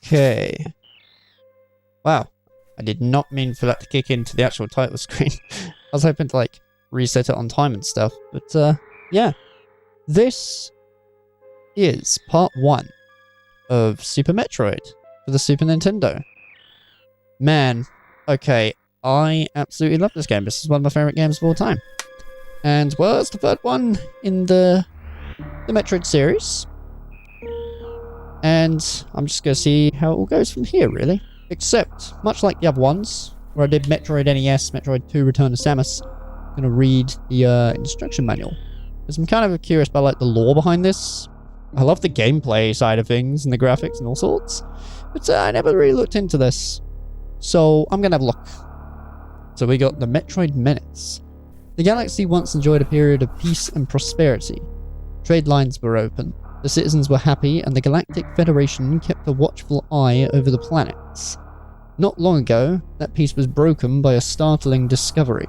Okay. Wow. I did not mean for that to kick into the actual title screen. I was hoping to, like, reset it on time and stuff. But, yeah. This is part 1 of Super Metroid for the Super Nintendo. Man, okay, I absolutely love this game. This is one of my favourite games of all time. And, well, it's the third one in the Metroid series. And I'm just going to see how it all goes from here, really. Except, much like the other ones, where I did Metroid NES, Metroid 2 Return to Samus, I'm going to read the instruction manual. Because I'm kind of curious about, like, the lore behind this. I love the gameplay side of things and the graphics and all sorts. But I never really looked into this. So I'm going to have a look. So we got the Metroid Minutes. The galaxy once enjoyed a period of peace and prosperity. Trade lines were open. The citizens were happy, and the Galactic Federation kept a watchful eye over the planets. Not long ago, that peace was broken by a startling discovery.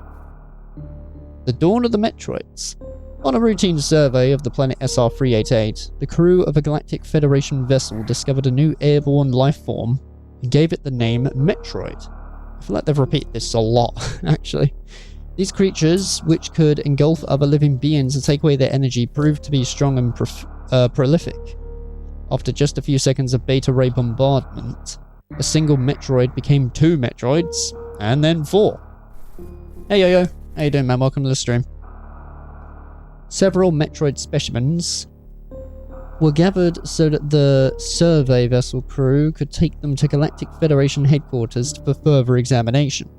The dawn of the Metroids. On a routine survey of the planet SR-388, the crew of a Galactic Federation vessel discovered a new airborne life form and gave it the name Metroid. I feel like they've repeated this a lot, actually. These creatures, which could engulf other living beings and take away their energy, proved to be strong and prolific. After just a few seconds of beta ray bombardment, a single Metroid became 2 Metroids, and then 4. Hey yo, how you doing, man? Welcome to the stream. Several Metroid specimens were gathered so that the survey vessel crew could take them to Galactic Federation headquarters for further examination.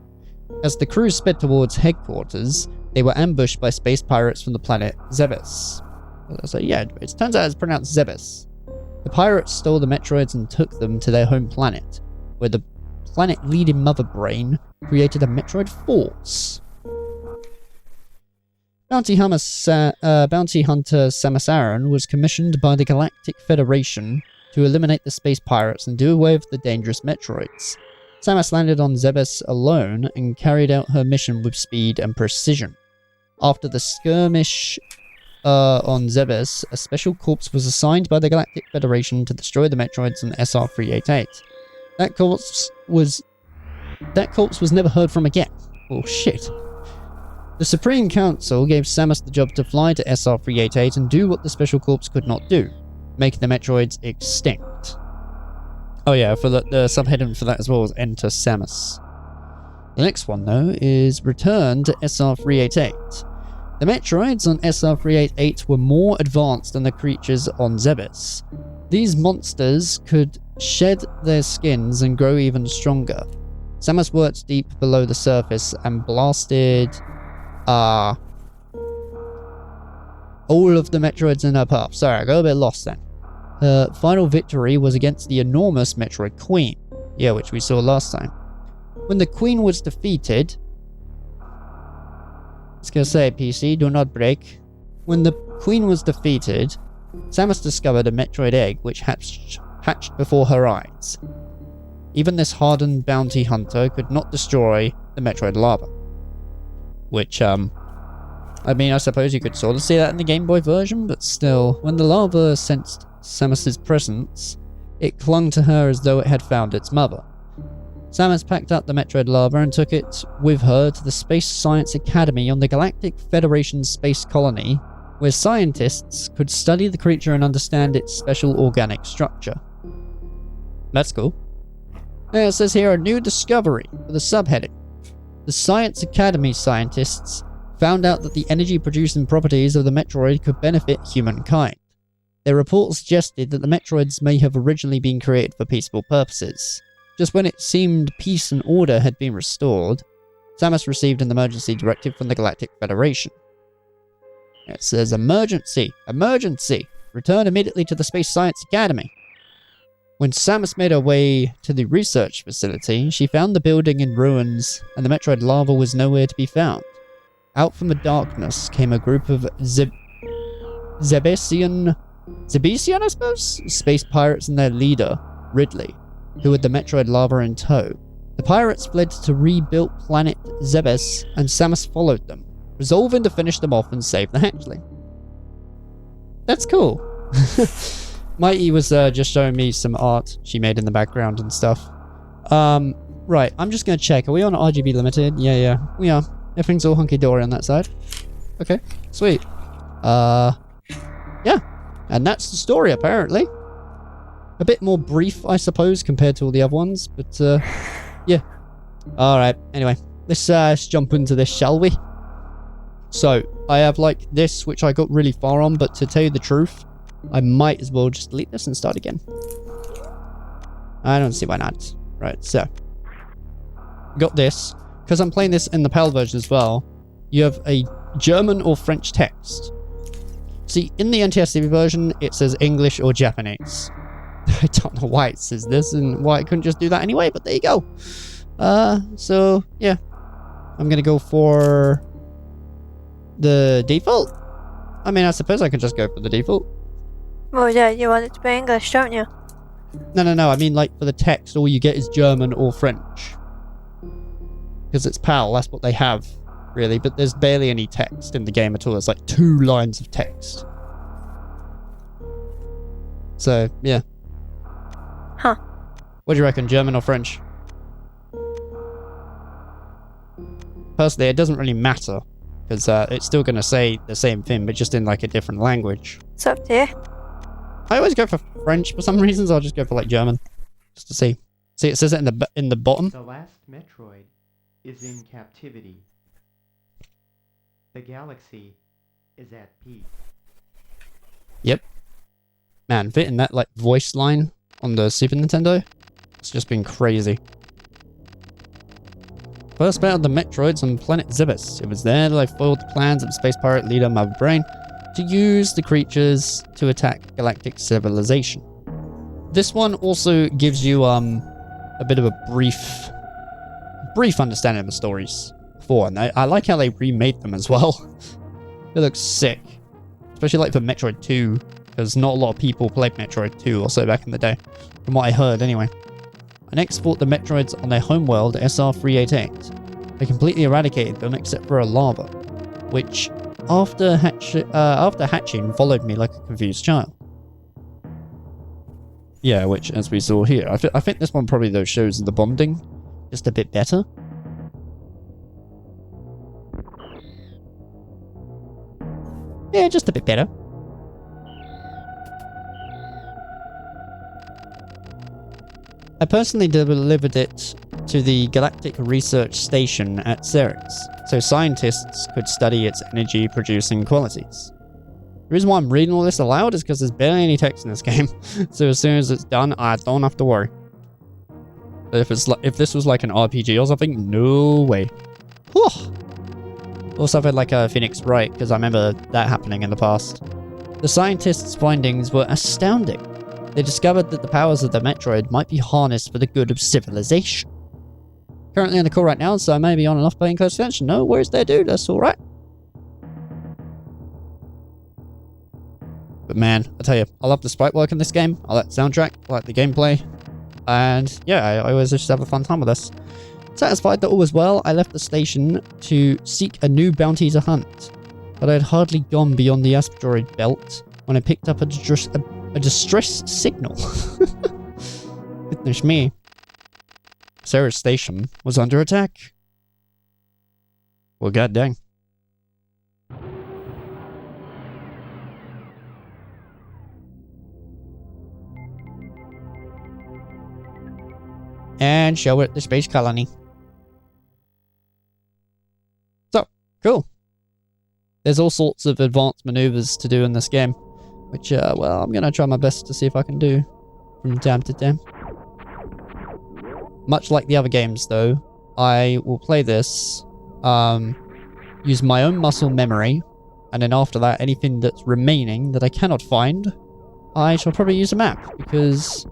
As the crew sped towards headquarters, they were ambushed by space pirates from the planet Zebes. So yeah, it turns out it's pronounced Zebes. The pirates stole the Metroids and took them to their home planet, where the planet-leading Mother Brain created a Metroid Force. Bounty hunter Samus Aran was commissioned by the Galactic Federation to eliminate the space pirates and do away with the dangerous Metroids. Samus landed on Zebes alone and carried out her mission with speed and precision. After the skirmish on Zebes, a special corps was assigned by the Galactic Federation to destroy the Metroids on SR-388. That corps was never heard from again. Oh shit. The Supreme Council gave Samus the job to fly to SR-388 and do what the Special Corps could not do, making the Metroids extinct. Oh yeah, for the subheading for that as well was Enter Samus. The next one, though, is Return to SR-388. The Metroids on SR-388 were more advanced than the creatures on Zebes. These monsters could shed their skins and grow even stronger. Samus worked deep below the surface and blasted all of the Metroids in her path. Sorry, I got a bit lost then. Her final victory was against the enormous Metroid Queen. Yeah, which we saw last time. When the Queen was defeated... I was gonna say, PC, do not break. When the Queen was defeated, Samus discovered a Metroid egg which hatched before her eyes. Even this hardened bounty hunter could not destroy the Metroid lava. Which, I mean, I suppose you could sort of see that in the Game Boy version, but still, when the lava sensed Samus's presence, it clung to her as though it had found its mother. Samus packed up the Metroid lava and took it with her to the Space Science Academy on the Galactic Federation space colony, where scientists could study the creature and understand its special organic structure. That's cool. Now it says here a new discovery with a subheading. The Science Academy scientists found out that the energy-producing properties of the Metroid could benefit humankind. Their report suggested that the Metroids may have originally been created for peaceful purposes. Just when it seemed peace and order had been restored, Samus received an emergency directive from the Galactic Federation. It says, emergency! Emergency! Return immediately to the Space Science Academy. When Samus made her way to the research facility, she found the building in ruins, and the Metroid lava was nowhere to be found. Out from the darkness came a group of Zebesian, I suppose? Space pirates and their leader, Ridley, who had the Metroid lava in tow. The pirates fled to rebuilt planet Zebes, and Samus followed them, resolving to finish them off and save the hatchling. That's cool. Mighty was just showing me some art she made in the background and stuff. Right, I'm just gonna check. Are we on RGB limited? Yeah, we are. Everything's all hunky-dory on that side. Okay, sweet. Yeah. And that's the story, apparently. A bit more brief, I suppose, compared to all the other ones, but, yeah. Alright, anyway. Let's jump into this, shall we? So, I have, like, this, which I got really far on, but to tell you the truth, I might as well just delete this and start again. I don't see why not. Right, so. Got this. Because I'm playing this in the PAL version as well, you have a German or French text. See, in the NTSC version, it says English or Japanese. I don't know why it says this and why I couldn't just do that anyway, but there you go. So, yeah. I'm gonna go for the default. I mean, I suppose I could just go for the default. Well, yeah, you want it to be English, don't you? No. I mean, like, for the text, all you get is German or French. Because it's PAL, that's what they have, really. But there's barely any text in the game at all. It's like 2 lines of text. So, yeah. Huh. What do you reckon, German or French? Personally, it doesn't really matter. Because it's still going to say the same thing, but just in, like, a different language. It's up to you. I always go for French for some reasons. I'll just go for, like, German. Just to see. See, it says it in the bottom. The last Metroid is in captivity. The galaxy is at peace. Yep. Man, fitting that, like, voice line on the Super Nintendo, it's just been crazy. First battled the Metroids on planet Zibus. It was there that I foiled the plans of space pirate leader Mother Brain to use the creatures to attack galactic civilization. This one also gives you a bit of a brief understanding of the stories before, and I like how they remade them as well. It looks sick, especially like for Metroid 2, because not a lot of people played Metroid 2 also back in the day, from what I heard anyway. I next fought the Metroids on their homeworld SR-388. I completely eradicated them except for a lava, which after hatching followed me like a confused child. Yeah, which, as we saw here, I think this one probably though shows the bonding just a bit better. Yeah, just a bit better. I personally delivered it to the Galactic Research Station at Ceres, so scientists could study its energy-producing qualities. The reason why I'm reading all this aloud is because there's barely any text in this game, so as soon as it's done, I don't have to worry. But if this was like an RPG or something, no way. Whew. Or something like a Phoenix Wright, because I remember that happening in the past. The scientists' findings were astounding. They discovered that the powers of the Metroid might be harnessed for the good of civilization. Currently on the call right now, so I may be on and off paying close attention. No worries there, dude. That's alright. But man, I tell you, I love the sprite work in this game. I like the soundtrack, I like the gameplay. And yeah, I always just have a fun time with this. Satisfied that all was well, I left the station to seek a new bounty to hunt. But I had hardly gone beyond the asteroid belt when I picked up a distress signal. Goodness me. Ceres Station was under attack. Well, god dang. And show it the space colony. So, cool. There's all sorts of advanced maneuvers to do in this game, which, well, I'm going to try my best to see if I can do from time to time. Much like the other games, though, I will play this, use my own muscle memory, and then after that, anything that's remaining that I cannot find, I shall probably use a map, because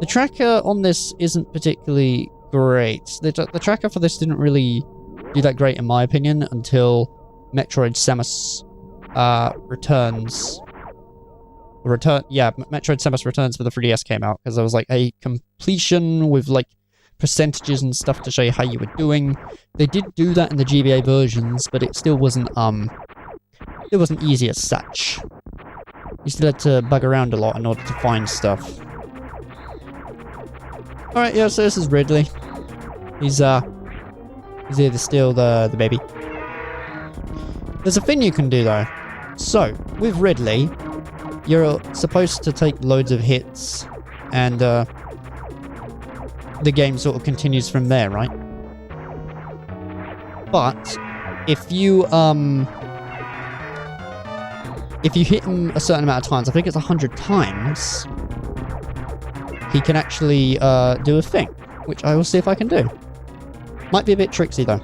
the tracker on this isn't particularly great. The tracker for this didn't really do that great, in my opinion, until Metroid Samus Returns. Metroid Samus Returns for the 3DS came out, because there was like a completion with like percentages and stuff to show you how you were doing. They did do that in the GBA versions, but it still wasn't easy as such. You still had to bug around a lot in order to find stuff. Alright, yeah, so this is Ridley. He's here to steal the baby. There's a thing you can do, though. So, with Ridley, you're supposed to take loads of hits, and the game sort of continues from there, right? But if you hit him a certain amount of times, I think it's 100 times, he can actually do a thing, which I will see if I can do. Might be a bit tricksy though.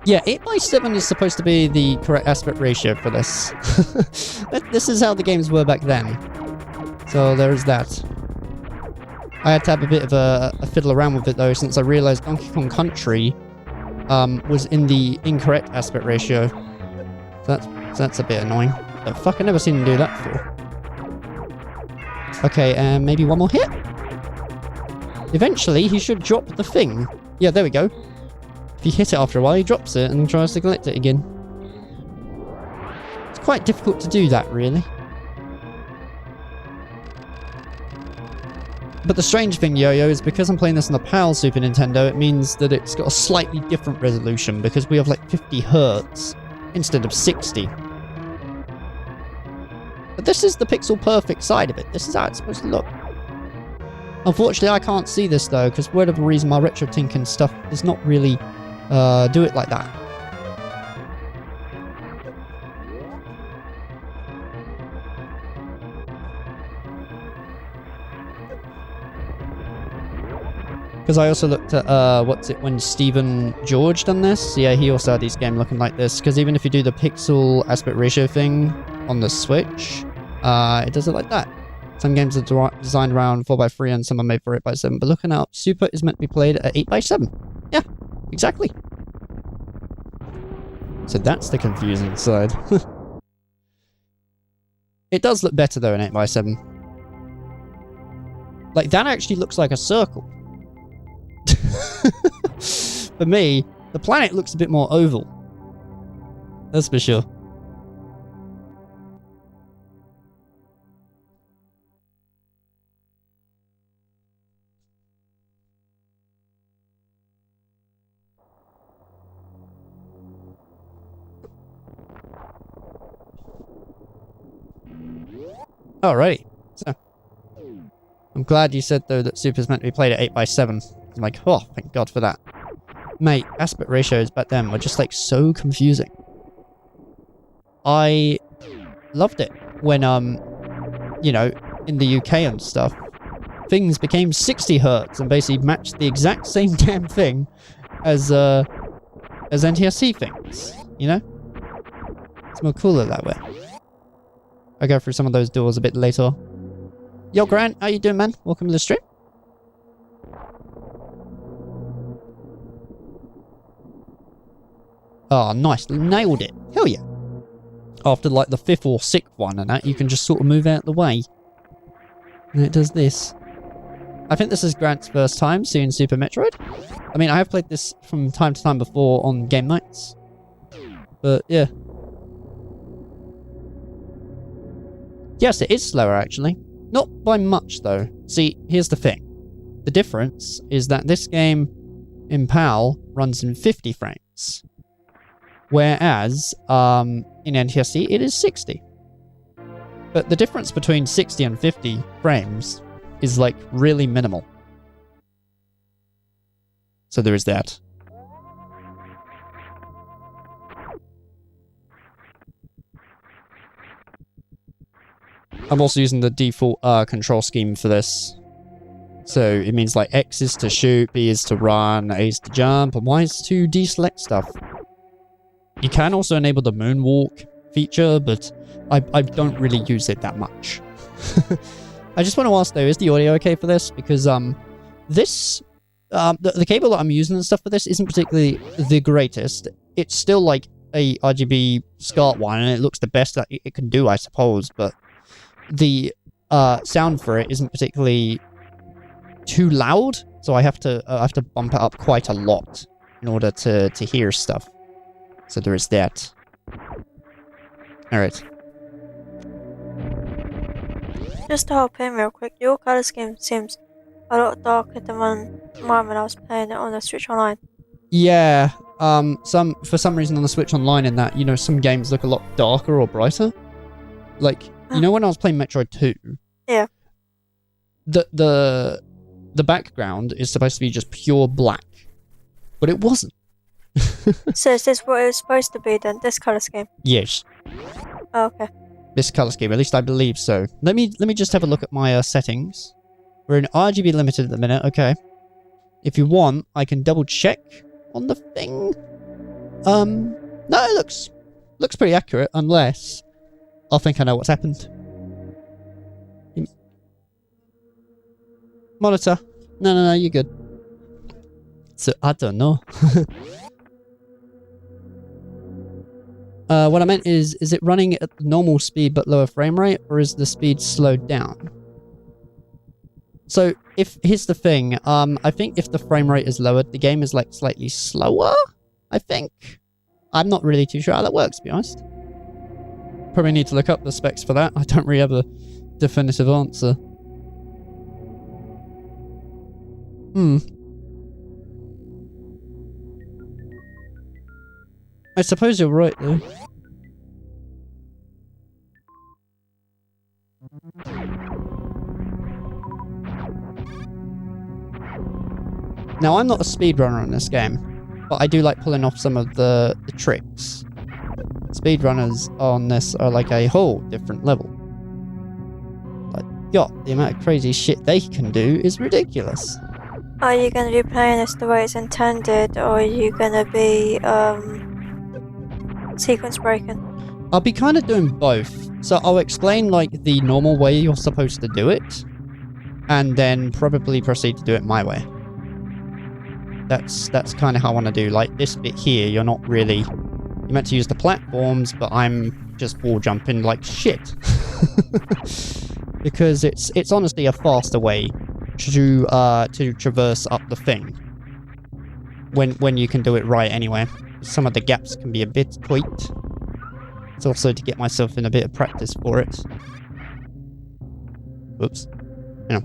Yeah, 8x7 is supposed to be the correct aspect ratio for this. This is how the games were back then. So there's that. I had to have a bit of a fiddle around with it though, since I realized Donkey Kong Country was in the incorrect aspect ratio. So that's a bit annoying. But fuck, I've never seen him do that before. Okay, and maybe one more hit? Eventually, he should drop the thing. Yeah, there we go. If you hit it after a while, he drops it and tries to collect it again. It's quite difficult to do that, really. But the strange thing, Yo-Yo, is because I'm playing this on the PAL Super Nintendo, it means that it's got a slightly different resolution, because we have like 50 Hertz instead of 60. But this is the pixel perfect side of it. This is how it's supposed to look. Unfortunately, I can't see this though, because for whatever reason my RetroTink and stuff does not really do it like that. Because I also looked at, when Stephen George done this? Yeah, he also had these games looking like this, because even if you do the pixel aspect ratio thing on the Switch, it does it like that. Some games are designed around 4x3 and some are made for 8x7, but looking out, Super is meant to be played at 8x7. Yeah, exactly. So that's the confusing side. It does look better though in 8x7. Like, that actually looks like a circle. For me, the planet looks a bit more oval. That's for sure. Alrighty. So, I'm glad you said though that Super's meant to be played at 8x7. I'm like, oh, thank God for that. Mate, aspect ratios back then were just like so confusing. I loved it when, you know, in the UK and stuff, things became 60 Hertz and basically matched the exact same damn thing as NTSC things, you know? It's more cooler that way. I'll go through some of those doors a bit later. Yo, Grant, how you doing, man? Welcome to the stream. Oh, nice. Nailed it. Hell yeah. After, like, the 5th or 6th one and that, you can just sort of move out of the way. And it does this. I think this is Grant's first time seeing Super Metroid. I mean, I have played this from time to time before on game nights. But, yeah. Yes, it is slower, actually. Not by much, though. See, here's the thing. The difference is that this game in PAL runs in 50 frames. Whereas, in NTSC, it is 60. But the difference between 60 and 50 frames is, like, really minimal. So there is that. I'm also using the default control scheme for this. So it means like X is to shoot, B is to run, A is to jump, and Y is to deselect stuff. You can also enable the moonwalk feature, but I don't really use it that much. I just want to ask though, is the audio okay for this? Because this the cable that I'm using and stuff for this isn't particularly the greatest. It's still like a RGB SCART one, and it looks the best that it can do, I suppose, but the sound for it isn't particularly too loud, so I have to bump it up quite a lot in order to hear stuff. So there is that. All right. Just to hop in real quick, your colour scheme seems a lot darker than mine when I was playing it on the Switch Online. Yeah. For some reason on the Switch Online in that, you know, some games look a lot darker or brighter. Like, you know when I was playing Metroid 2? Yeah. The background is supposed to be just pure black. But it wasn't. So is this what it was supposed to be then? This colour scheme? Yes. Oh, okay. This color scheme, at least I believe so. Let me just have a look at my settings. We're in RGB limited at the minute, okay. If you want, I can double check on the thing. No, it looks pretty accurate, unless I think I know what's happened. Monitor. No, you're good. So, I don't know. What I meant is it running at normal speed but lower frame rate, or is the speed slowed down? So, here's the thing, I think if the frame rate is lowered, the game is like slightly slower, I think. I'm not really too sure how that works, to be honest. Probably need to look up the specs for that. I don't really have a definitive answer. I suppose you're right, though. Now, I'm not a speedrunner in this game, but I do like pulling off some of the tricks. Speedrunners on this are like a whole different level. Like, God, the amount of crazy shit they can do is ridiculous. Are you going to be playing this the way it's intended, or are you going to be sequence breaking? I'll be kind of doing both. So I'll explain like the normal way you're supposed to do it, and then probably proceed to do it my way. That's kind of how I want to do. Like this bit here, you're not really... You're meant to use the platforms, but I'm just wall jumping like shit. Because it's honestly a faster way to traverse up the thing. When you can do it right anyway. Some of the gaps can be a bit tight. It's also to get myself in a bit of practice for it. Whoops. You know.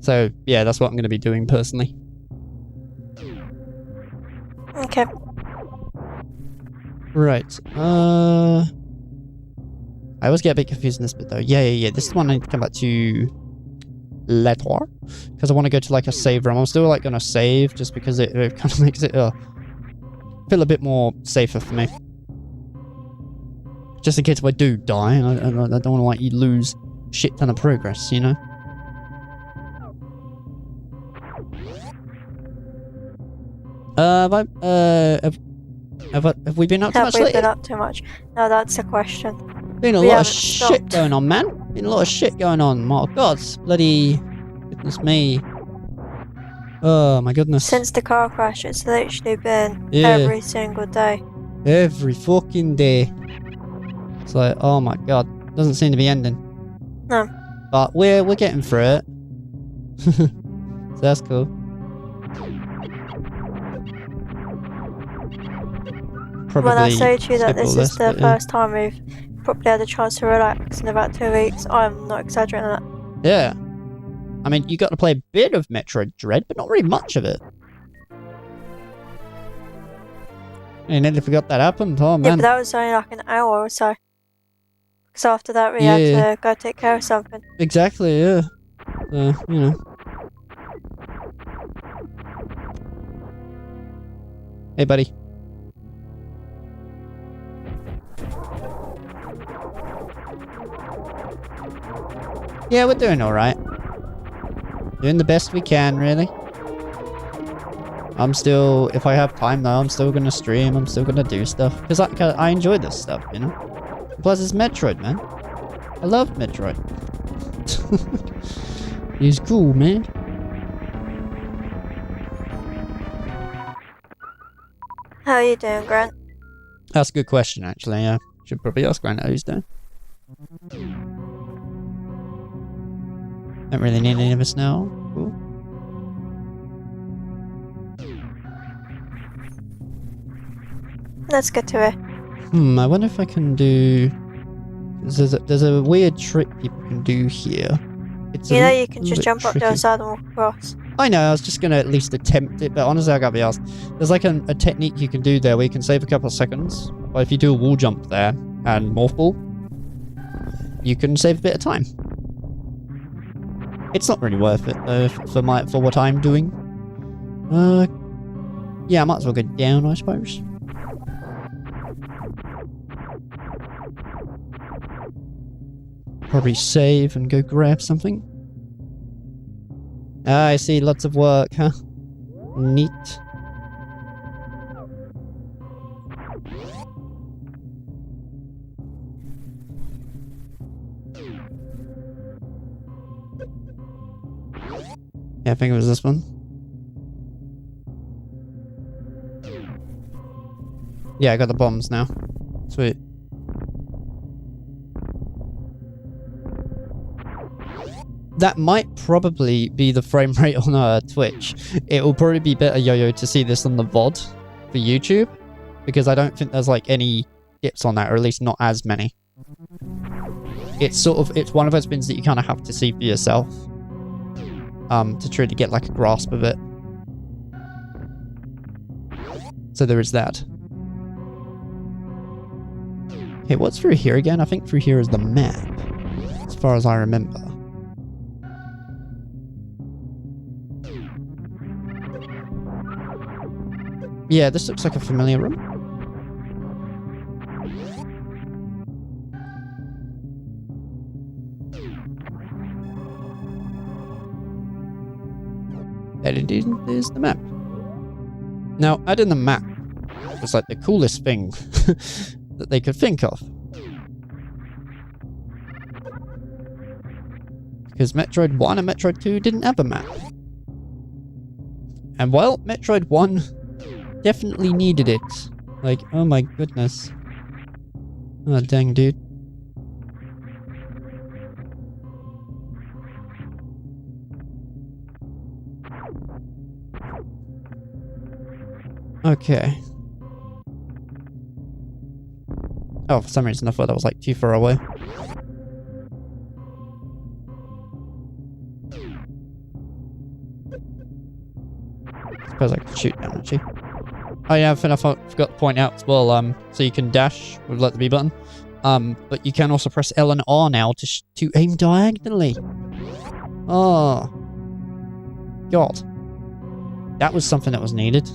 So, yeah, that's what I'm going to be doing personally. Okay. Right. I always get a bit confused in this bit though. Yeah. This is the one I need to come back to later. Because I want to go to like a save room. I'm still like going to save just because it kind of makes it feel a bit more safer for me. Just in case if I do die, I don't want to like you lose shit ton of progress, you know? Have we been up too much lately? Have we been up too much? No, that's the question. Been a lot of shit going on, man. Been a lot of shit going on. My God, bloody goodness me. Oh my goodness. Since the car crash, it's literally been every single day. Every fucking day. It's like, oh my God, doesn't seem to be ending. No. But we're getting through it. So that's cool. Probably when I say to you that this is the but, first time we've probably had a chance to relax in about 2 weeks, I'm not exaggerating that. Yeah. I mean, you got to play a bit of Metroid Dread, but not really much of it. And then if we got that happened, oh man. Yeah, but that was only like an hour or so. Because after that we had to go take care of something. Exactly, yeah. You know. Hey, buddy. Yeah, we're doing alright. Doing the best we can, really. I'm still, if I have time though, I'm still gonna stream, I'm still gonna do stuff. Because I enjoy this stuff, you know? Plus it's Metroid, man. I love Metroid. He's cool, man. How are you doing, Grant? That's a good question, actually, yeah. Should probably ask Grant how he's doing. Don't really need any of us now. Cool. That's good to hear. I wonder if I can do... There's a weird trick people can do here. It's You a know you can little just bit jump up the tricky. other side and walk across. I know, I was just gonna at least attempt it, but honestly I gotta be honest. There's like a technique you can do there where you can save a couple of seconds. But if you do a wall jump there and morph ball, you can save a bit of time. It's not really worth it though for what I'm doing. Yeah, I might as well go down, I suppose. Probably save and go grab something. Ah, I see, lots of work, huh? Neat. Yeah, I think it was this one. Yeah, I got the bombs now. Sweet. That might probably be the frame rate on Twitch. It will probably be better, Yo-Yo, to see this on the VOD for YouTube, because I don't think there's like any dips on that, or at least not as many. It's one of those things that you kind of have to see for yourself to try to get like a grasp of it. So there is that. Okay, what's through here again? I think through here is the map, as far as I remember. Yeah, this looks like a familiar room. That indeed is the map. Now, adding the map was like the coolest thing that they could think of. Because Metroid 1 and Metroid 2 didn't have a map. And well, Metroid 1 definitely needed it. Like, oh my goodness. Oh, dang, dude. Okay. Oh, for some reason I thought that was like too far away. Suppose I could shoot down, actually. Oh yeah, I think I forgot to point out as well, so you can dash with like the B button. But you can also press L and R now to aim diagonally. Oh. God. That was something that was needed.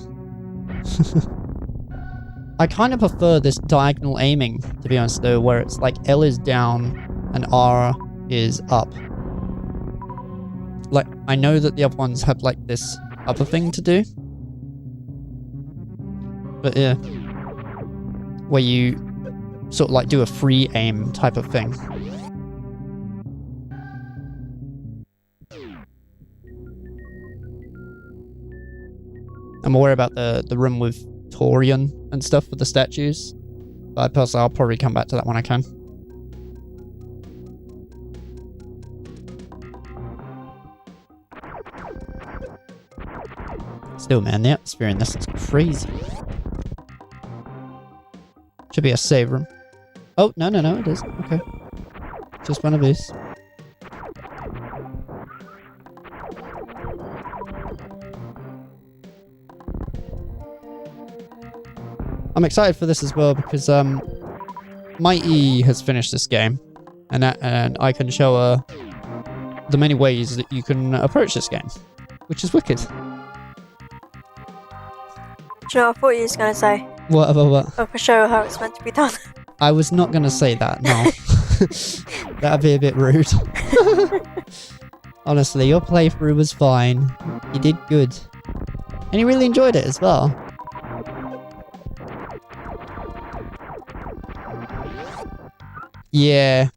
I kind of prefer this diagonal aiming, to be honest though, where it's like L is down and R is up. Like, I know that the other ones have like this other thing to do. But yeah. Where you sort of like do a free aim type of thing. I'm aware about the room with Torian and stuff with the statues. But personally, I'll probably come back to that when I can. Still, man, the atmosphere in this is crazy. Should be a save room. Oh, no, it isn't. Okay. Just one of these. I'm excited for this as well because Mighty has finished this game, and I can show her the many ways that you can approach this game, which is wicked. Do you know what I thought you was going to say? What? I can show how it's meant to be done. I was not going to say that, no. That'd be a bit rude. Honestly, your playthrough was fine. You did good. And you really enjoyed it as well. Yeah.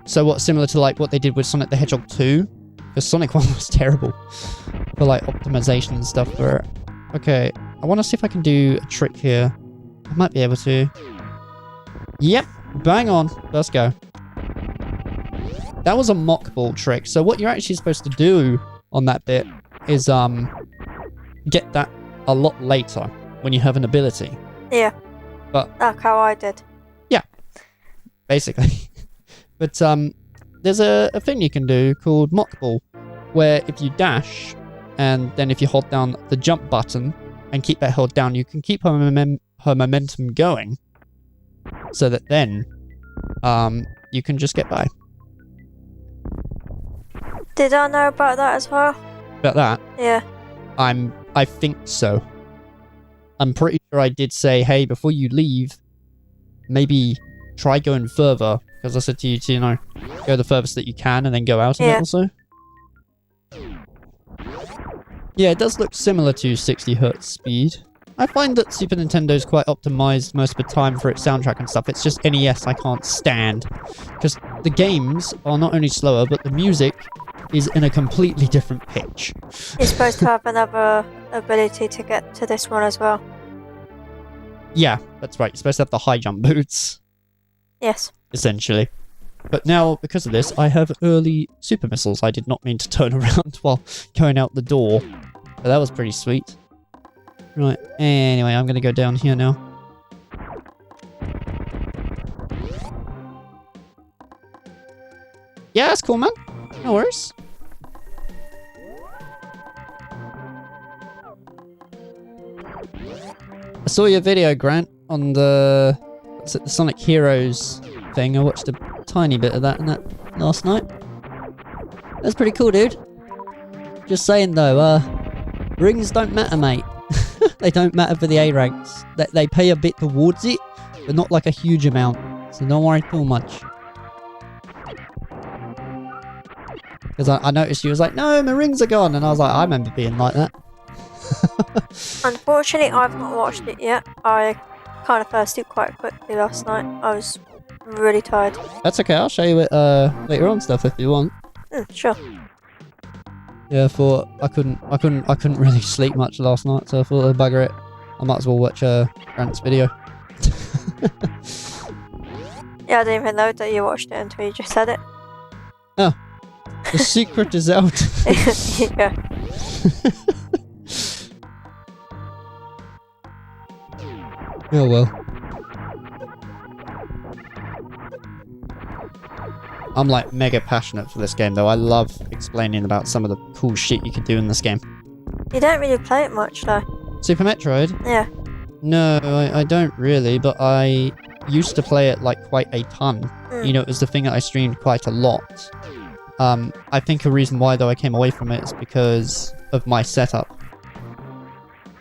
So what, similar to like what they did with Sonic the Hedgehog 2? Because Sonic 1 was terrible for like optimization and stuff. But okay, I want to see if I can do a trick here. I might be able to. Yep, bang on. Let's go. That was a mock ball trick. So what you're actually supposed to do on that bit is get that a lot later when you have an ability. Yeah. But like how I did. Yeah. basically. But there's a thing you can do called mock ball, where if you dash, and then if you hold down the jump button and keep that held down, you can keep her momentum going, so that then you can just get by. Did I know about that as well? About that? Yeah. I think so. I'm pretty sure I did say, hey, before you leave, maybe try going further, because I said to you to, you know, go the furthest that you can and then go out of it also. Yeah, it does look similar to 60 hertz speed. I find that Super Nintendo's quite optimized most of the time for its soundtrack and stuff. It's just NES I can't stand, because the games are not only slower, but the music is in a completely different pitch. You're supposed to have another ability to get to this one as well. Yeah, that's right. You're supposed to have the high jump boots. Yes. Essentially. But now, because of this, I have early super missiles. I did not mean to turn around while going out the door. But that was pretty sweet. Right, anyway, I'm going to go down here now. Yeah, that's cool, man. No worries. I saw your video, Grant, on the Sonic Heroes thing. I watched a tiny bit of that last night. That's pretty cool, dude. Just saying though, rings don't matter, mate. They don't matter for the A ranks. They pay a bit towards it, but not like a huge amount. So don't worry too much. Because I noticed you was like, no, my rings are gone. And I was like, I remember being like that. Unfortunately, I've not watched it yet. I kind of fell asleep quite quickly last night. I was really tired. That's okay. I'll show you it later on stuff if you want. Sure. Yeah, I thought I couldn't really sleep much last night, so I thought I'd bugger it. I might as well watch Grant's video. Yeah, I didn't even know that you watched it until you just said it. Oh. The secret is out. Yeah. Oh well. I'm like mega passionate for this game though. I love explaining about some of the cool shit you could do in this game. You don't really play it much though. Super Metroid? Yeah. No, I don't really, but I used to play it like quite a ton. You know, it was the thing that I streamed quite a lot. I think a reason why though I came away from it is because of my setup.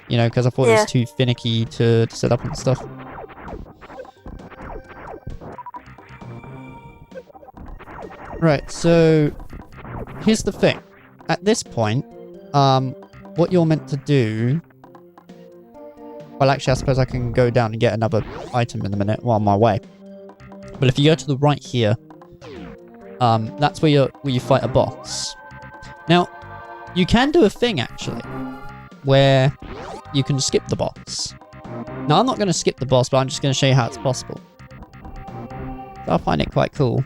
You know, because I thought it was too finicky to set up and stuff. Right, so here's the thing. At this point, what you're meant to do... Well, actually, I suppose I can go down and get another item in a minute while I'm on my way. But if you go to the right here, that's where you fight a boss. Now, you can do a thing, actually, where you can skip the boss. Now, I'm not going to skip the boss, but I'm just going to show you how it's possible. So I find it quite cool.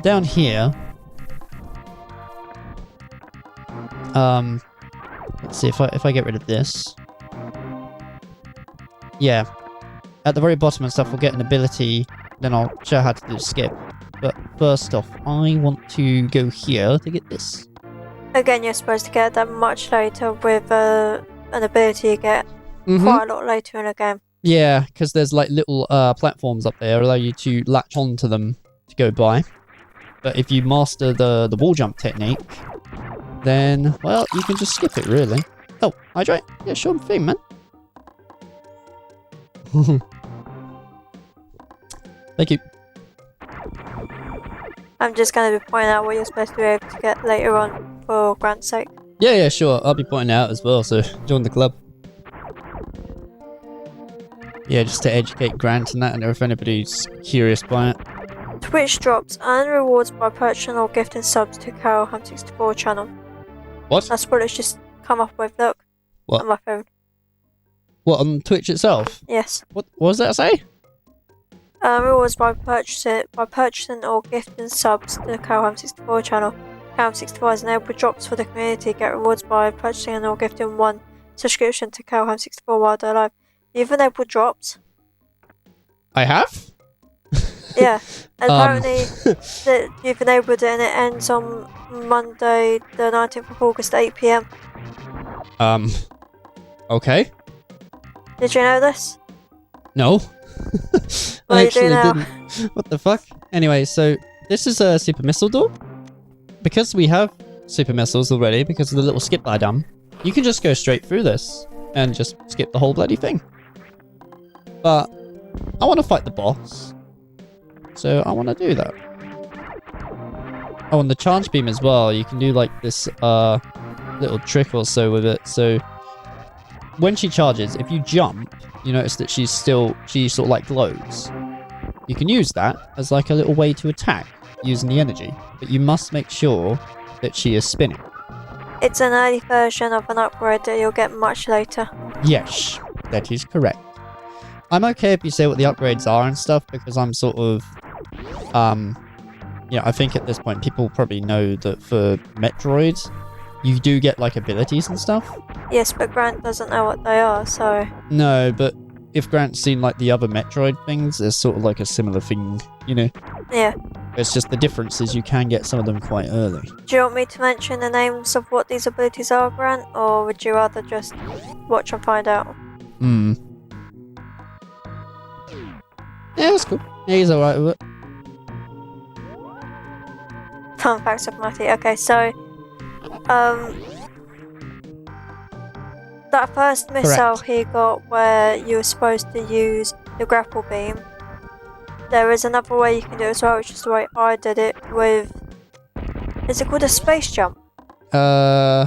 Down here... let's see, if I get rid of this... Yeah. At the very bottom and stuff, we'll get an ability, then I'll show you how to do the skip. But first off, I want to go here to get this. Again, you're supposed to get that much later with an ability you get quite a lot later in a game. Yeah, because there's like little platforms up there allow you to latch onto them to go by. But if you master the wall jump technique, then, well, you can just skip it, really. Oh, hydrate? Yeah, sure thing, man. Thank you. I'm just going to be pointing out what you're supposed to be able to get later on for Grant's sake. Yeah, sure. I'll be pointing out as well, so join the club. Yeah, just to educate Grant and that, and if anybody's curious by it. Twitch drops and rewards by purchasing or gifting subs to CarolHam64 channel. What? That's what it's just come up with, look. What? On my phone. What, on Twitch itself? Yes. What does that say? Rewards by purchasing or gifting subs to the CarolHam64 channel. CarolHam64 has enabled drops for the community. Get rewards by purchasing or gifting one subscription to CarolHam64 while they're live. You've enabled drops? I have? Yeah. And Um, apparently that you've enabled it and it ends on Monday the 19th of August at 8 PM. Okay. Did you know this? No. Well, I you do actually now. didn't. What the fuck? Anyway, so this is a super missile door. Because we have super missiles already, because of the little skip I done, you can just go straight through this and just skip the whole bloody thing. But I want to fight the boss, so I want to do that. Oh, and the charge beam as well. You can do like this little trick or so with it. So when she charges, if you jump, you notice that she sort of like glows. You can use that as like a little way to attack using the energy, but you must make sure that she is spinning. It's an early version of an upgrade that you'll get much later. Yes, that is correct. I'm okay if you say what the upgrades are and stuff, because I'm sort of, yeah, I think at this point people probably know that for Metroid, you do get like abilities and stuff. Yes, but Grant doesn't know what they are, so... No, but if Grant's seen like the other Metroid things, there's sort of like a similar thing, you know? Yeah. It's just the difference is you can get some of them quite early. Do you want me to mention the names of what these abilities are, Grant? Or would you rather just watch and find out? Hmm. Yeah, that's cool. Yeah, he's alright with it. Fun facts of Matty. Okay, so... that first missile he got where you were supposed to use the grapple beam, there is another way you can do it as well, which is the way I did it with... Is it called a space jump? Yeah.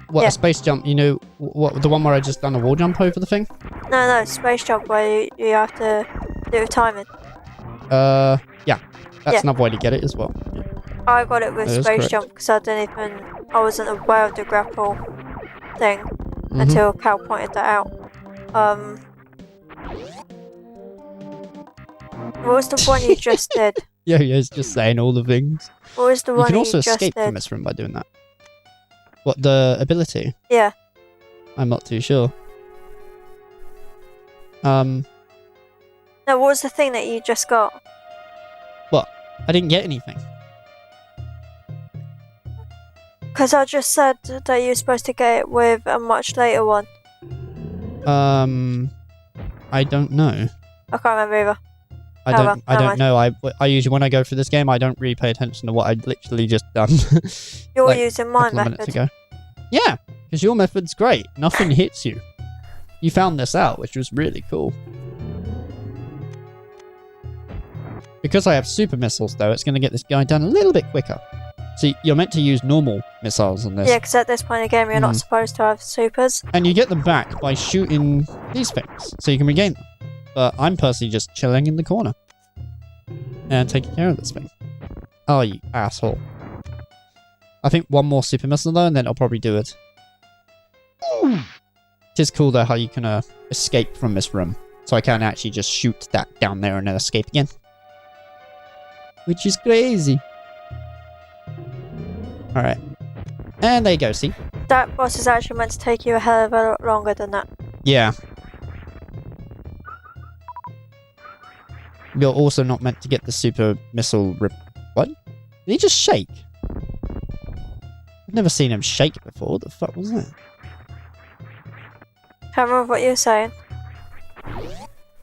What, Yeah. a space jump, you know, what, the one where I just done a wall jump over the thing? No, space jump where you have to do a timing. Yeah. That's Yeah. another way to get it as well. I got it with That is space correct. jump because I wasn't aware of the grapple thing Mhm. until Cal pointed that out. What was the one you just did? Yeah, it's just saying all the things. What was the You one can you also just escape did? from this room by doing that. What, the ability? Yeah. I'm not too sure. No, what was the thing that you just got? What? I didn't get anything. Because I just said that you were supposed to get it with a much later one. I don't know. I can't remember either. I Oh, don't. well, I never don't know. I usually when I go through this game, I don't really pay attention to what I'd literally just done. You're like, using a my couple of minutes method. ago. Yeah, because your method's great. Nothing hits you. You found this out, which was really cool. Because I have super missiles, though, it's going to get this guy done a little bit quicker. See, you're meant to use normal missiles on this. Yeah, because at this point in the game, you're not supposed to have supers. And you get them back by shooting these things, so you can regain them. But I'm personally just chilling in the corner. And taking care of this thing. Oh, you asshole. I think one more super missile though, and then I'll probably do it. It is cool though how you can escape from this room. So I can actually just shoot that down there and then escape again. Which is crazy. Alright. And there you go, see? That boss is actually meant to take you a hell of a lot longer than that. Yeah. You're also not meant to get the super missile What? Did he just shake? I've never seen him shake before. What the fuck was that? Can't remember what you were saying.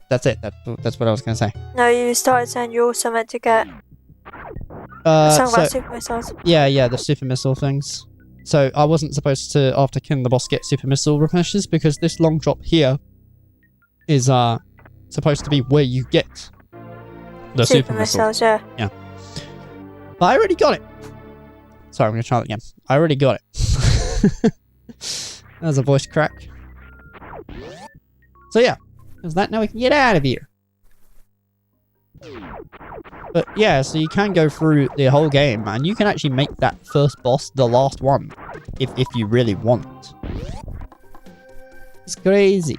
That's it. That's what I was going to say. No, you started saying you're also meant to get something about super missiles. Yeah, the super missile things. So I wasn't supposed to, after killing the boss, get super missile replenishers because this long drop here is supposed to be where you get the super missiles. Yeah. But I already got it. Sorry, I'm going to try that again. I already got it. There's a voice crack. So yeah, there's that. Now we can get out of here. But yeah, so you can go through the whole game, and you can actually make that first boss the last one, if you really want. It's crazy.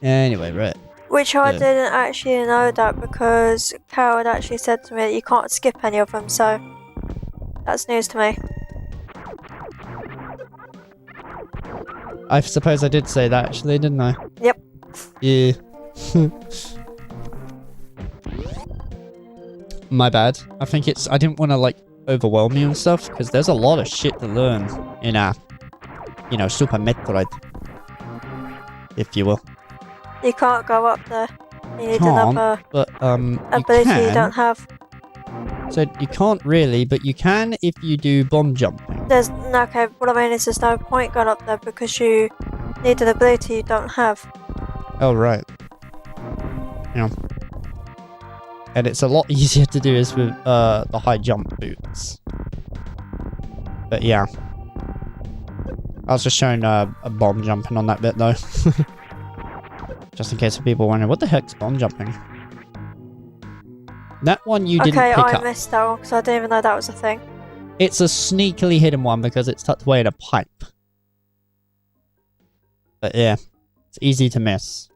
Anyway, right. Which I Yeah. didn't actually know that because Carol had actually said to me that you can't skip any of them, so that's news to me. I suppose I did say that actually, didn't I? Yep. Yeah. My bad. I think it's... I didn't want to, like, overwhelm you and stuff, because there's a lot of shit to learn in, you know, Super Metroid. If you will. You can't go up there. You need Can't, another but, you ability can. you don't have. So, you can't really, but you can if you do bomb jumping. There's no, okay, what I mean is there's no point going up there because you need an ability you don't have. Oh, right. Yeah. And it's a lot easier to do this with the high jump boots. But yeah. I was just showing a bomb jumping on that bit though. Just in case people wonder, what the heck's bomb jumping? That one you didn't pick Okay, up. I missed that one because I didn't even know that was a thing. It's a sneakily hidden one because it's tucked away in a pipe. But yeah, it's easy to miss.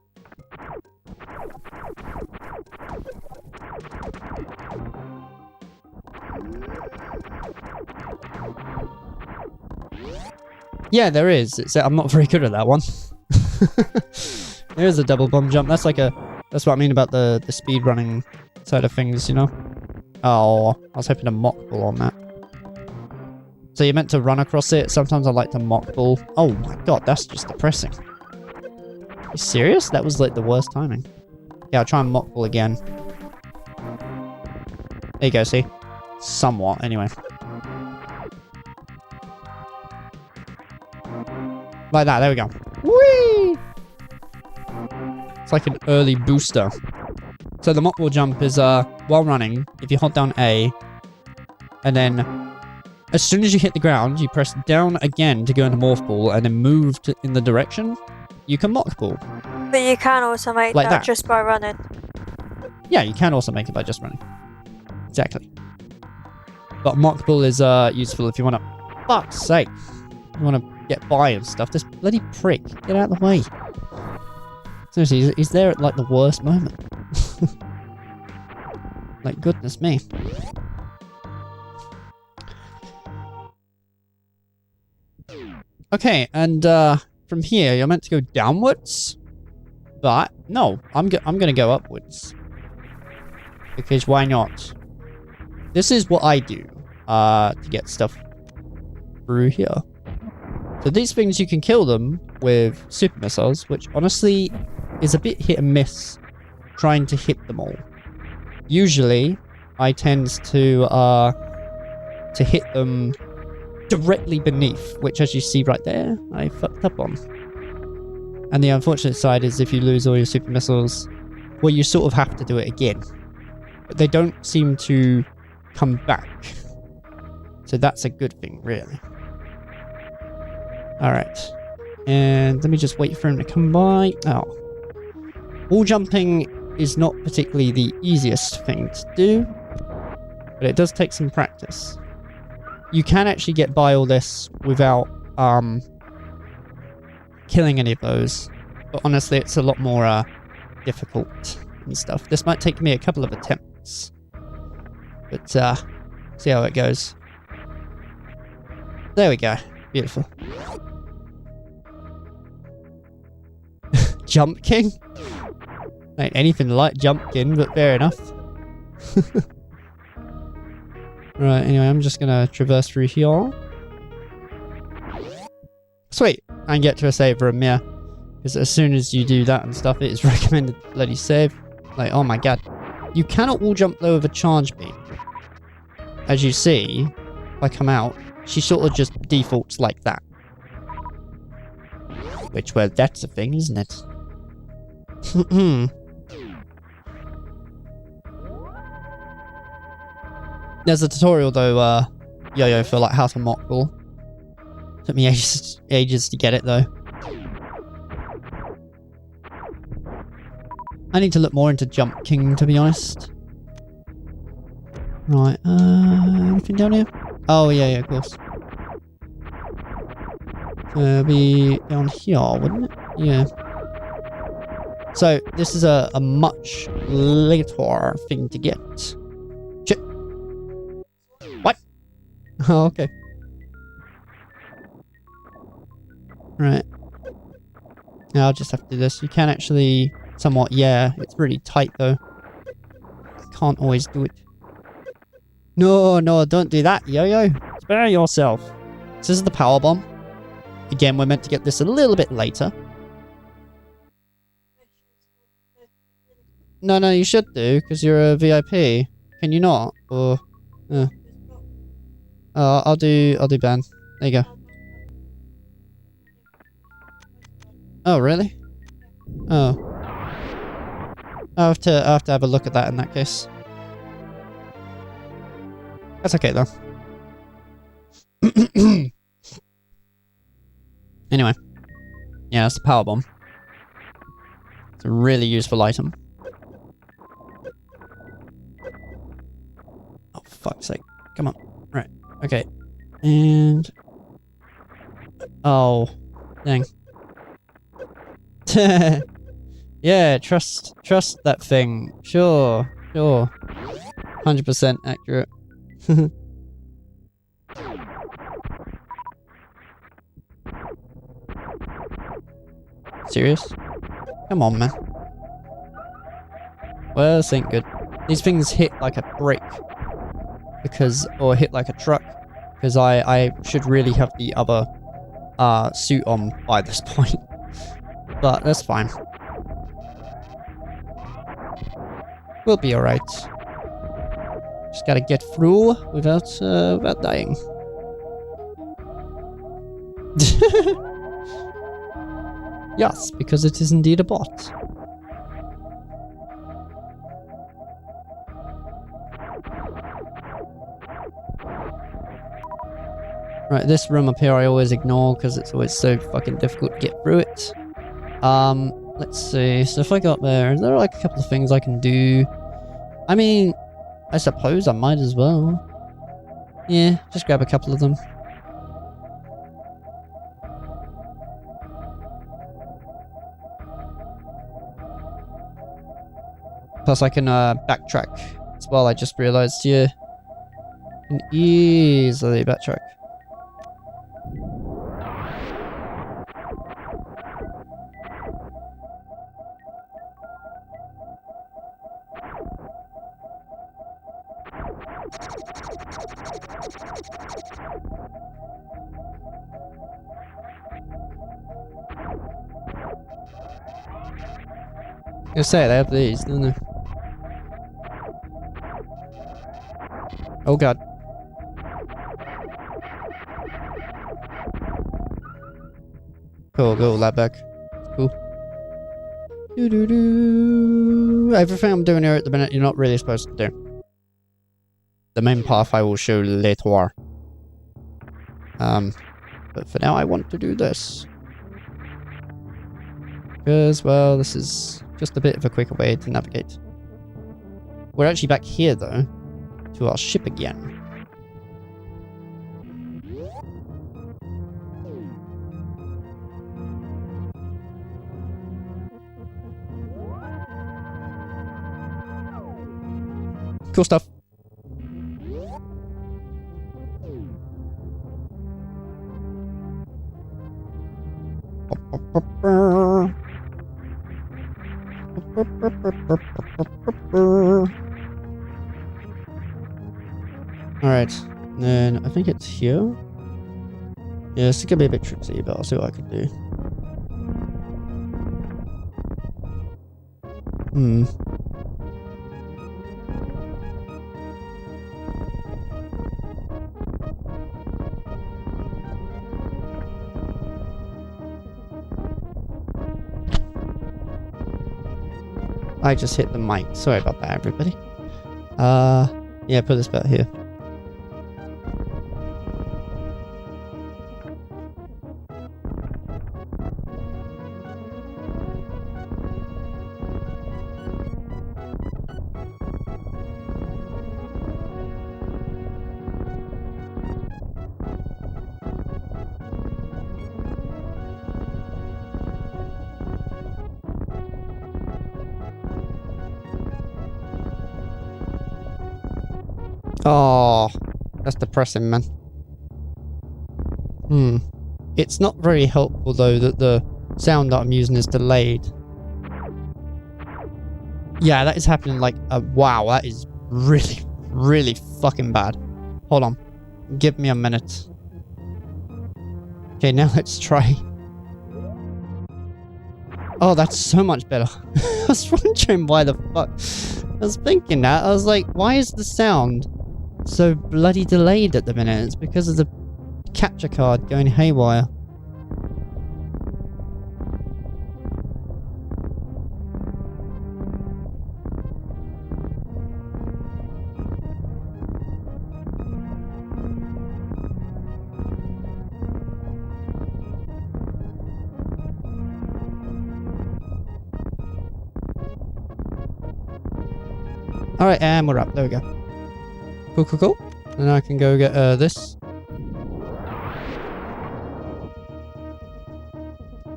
Yeah, there is. I'm not very good at that one. There is a double bomb jump. That's like that's what I mean about the speed running side of things, you know? Oh, I was hoping to mock ball on that. So you're meant to run across it. Sometimes I like to mock ball. Oh my god, that's just depressing. You serious? That was like the worst timing. Yeah, I'll try and mock ball again. There you go, see? Somewhat, anyway. Like that, there we go. Whee! It's like an early booster. So the mock ball jump is, while running, if you hold down A, and then as soon as you hit the ground, you press down again to go into morph ball, and then move in the direction, you can mock ball. But you can also make Like that that. just by running. Yeah, you can also make it by just running. Exactly. But mock ball is useful if you want to... Fuck's sake. You want to get by and stuff. This bloody prick. Get out of the way. Seriously, he's there at like the worst moment. Like, goodness me. Okay, and from here, you're meant to go downwards. But, no, I'm gonna go upwards. Because why not? This is what I do to get stuff through here. So these things, you can kill them with super missiles, which honestly is a bit hit and miss trying to hit them all. Usually, I tend to hit them directly beneath, which as you see right there, I fucked up on. And the unfortunate side is if you lose all your super missiles, well, you sort of have to do it again. But they don't seem to come back. So that's a good thing, really. Alright. And let me just wait for him to come by. Oh. Wall jumping is not particularly the easiest thing to do, but it does take some practice. You can actually get by all this without killing any of those, but honestly it's a lot more difficult and stuff. This might take me a couple of attempts, but see how it goes. There we go. Beautiful. Jump King? Ain't anything like Jump King, but fair enough. Right, anyway, I'm just gonna traverse through here. Sweet, I can get to a save room, yeah. Because as soon as you do that and stuff, it is recommended to bloody save. Like, oh my god. You cannot wall jump though with a charge beam. As you see, if I come out, she sort of just defaults like that. Which, well, that's a thing, isn't it? There's a tutorial though, Yo-Yo, for like how to mock ball. Took me ages to get it though. I need to look more into Jump King, to be honest. Right, anything down here? Oh, yeah, of course. It'll be down here, wouldn't it? Yeah. So, this is a much later thing to get. Shit. What? Oh, okay. Right. Now I'll just have to do this. You can actually somewhat, yeah, it's really tight though. Can't always do it. No, no, don't do that, Yo-Yo. Spare yourself. This is the power bomb. Again, we're meant to get this a little bit later. No, no, you should do, because you're a VIP. Can you not? Or... I'll do ban. There you go. Oh, really? Oh. I'll have to have a look at that in that case. That's okay though. Anyway. Yeah, that's the power bomb. It's a really useful item. Oh, fuck's sake. Come on. Right. Okay. And... Oh. Dang. Yeah, trust that thing. Sure. 100% accurate. Serious? Come on, man. Well, this ain't good. These things hit like a brick. Or hit like a truck. Because I should really have the other suit on by this point. But that's fine. We'll be alright. Just gotta get through without dying. Yes, because it is indeed a bot. Right, this room up here I always ignore because it's always so fucking difficult to get through it. Let's see. So if I got there, is there like a couple of things I can do? I mean, I suppose I might as well. Yeah, just grab a couple of them. Plus I can backtrack as well, I just realised, yeah. I can easily backtrack. I say they have these, don't they? Oh god. Cool, go that back. Cool. Everything I'm doing here at the minute, you're not really supposed to do. The main path I will show later. But for now I want to do this. Because, well, this is just a bit of a quicker way to navigate. We're actually back here, though, to our ship again. Cool stuff. Alright, then I think it's here. Yeah, this could be a bit tricky, but I'll see what I can do. I just hit the mic. Sorry about that, everybody. Yeah, put this back here. Oh, that's depressing, man. It's not very helpful, though, that the sound that I'm using is delayed. Yeah, that is happening like... wow, that is really, really fucking bad. Hold on. Give me a minute. Okay, now let's try. Oh, that's so much better. I was wondering why the fuck... I was thinking that. I was like, why is the sound so bloody delayed at the minute? It's because of the capture card going haywire. Alright, and we're up. There we go. Cool, cool, cool. And I can go get this.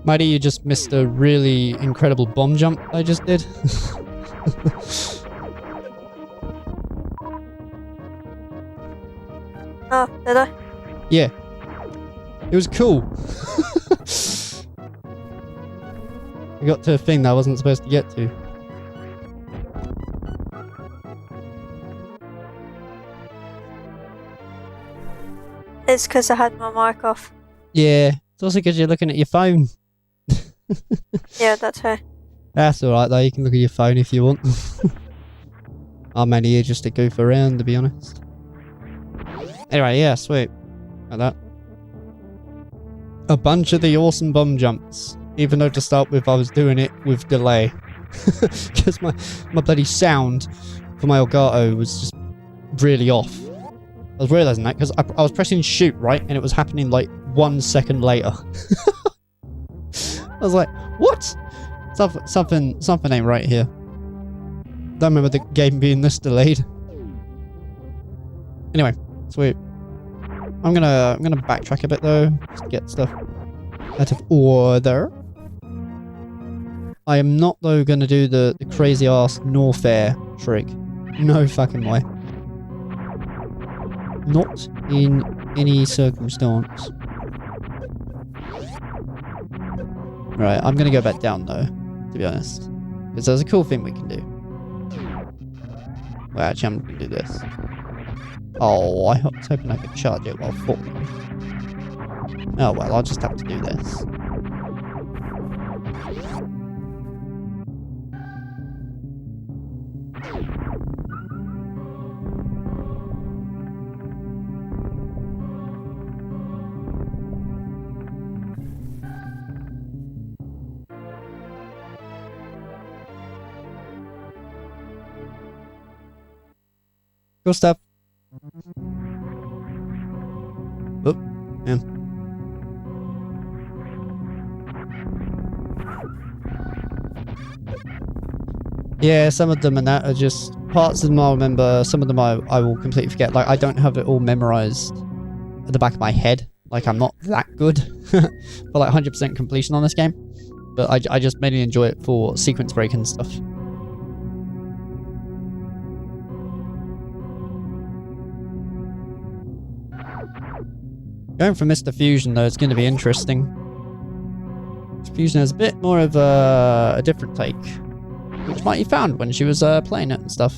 Mighty, you just missed a really incredible bomb jump I just did. Oh, did I? Yeah. It was cool. I got to a thing that I wasn't supposed to get to. It's because I had my mic off. Yeah. It's also because you're looking at your phone. Yeah, that's her. That's alright though, you can look at your phone if you want. I'm only here just to goof around, to be honest. Anyway, yeah, sweet. Like that. A bunch of the awesome bomb jumps. Even though to start with I was doing it with delay. Because my bloody sound for my Elgato was just really off. I was realising that because I was pressing shoot, right? And it was happening like 1 second later. I was like, what? Something ain't right here. Don't remember the game being this delayed. Anyway, sweet. I'm gonna backtrack a bit though, just to get stuff out of order. I am not though gonna do the crazy ass Norfair trick. No fucking way. Not in any circumstance. Right, I'm gonna go back down though, to be honest. Because there's a cool thing we can do. Well, actually, I'm gonna do this. Oh, I was hoping I could charge it while falling. Oh well, I'll just have to do this. Cool stuff. Oop, yeah. Yeah, some of them and that are just parts of them I'll remember, some of them I will completely forget. Like, I don't have it all memorized at the back of my head. Like, I'm not that good for like 100% completion on this game. But I just mainly enjoy it for sequence break and stuff. Going for Mr. Fusion though, it's going to be interesting. Mr. Fusion has a bit more of a different take, which Mighty found when she was playing it and stuff.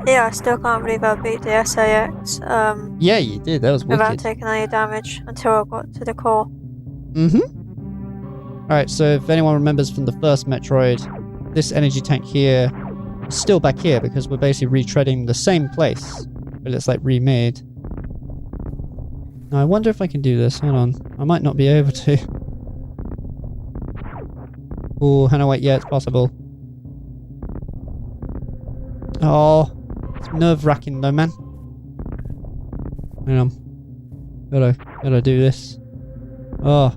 Yeah, I still can't believe I beat the SAX. Yeah, you did. That was without wicked. taking any damage until I got to the core. Mm-hmm. Alright, so if anyone remembers from the first Metroid, this energy tank here is still back here because we're basically retreading the same place, but it's like remade. Now I wonder if I can do this. Hold on. I might not be able to. Oh, hang on, wait. Yeah, it's possible. Oh, it's nerve-wracking though, man. Hang on. Gotta do this. Oh.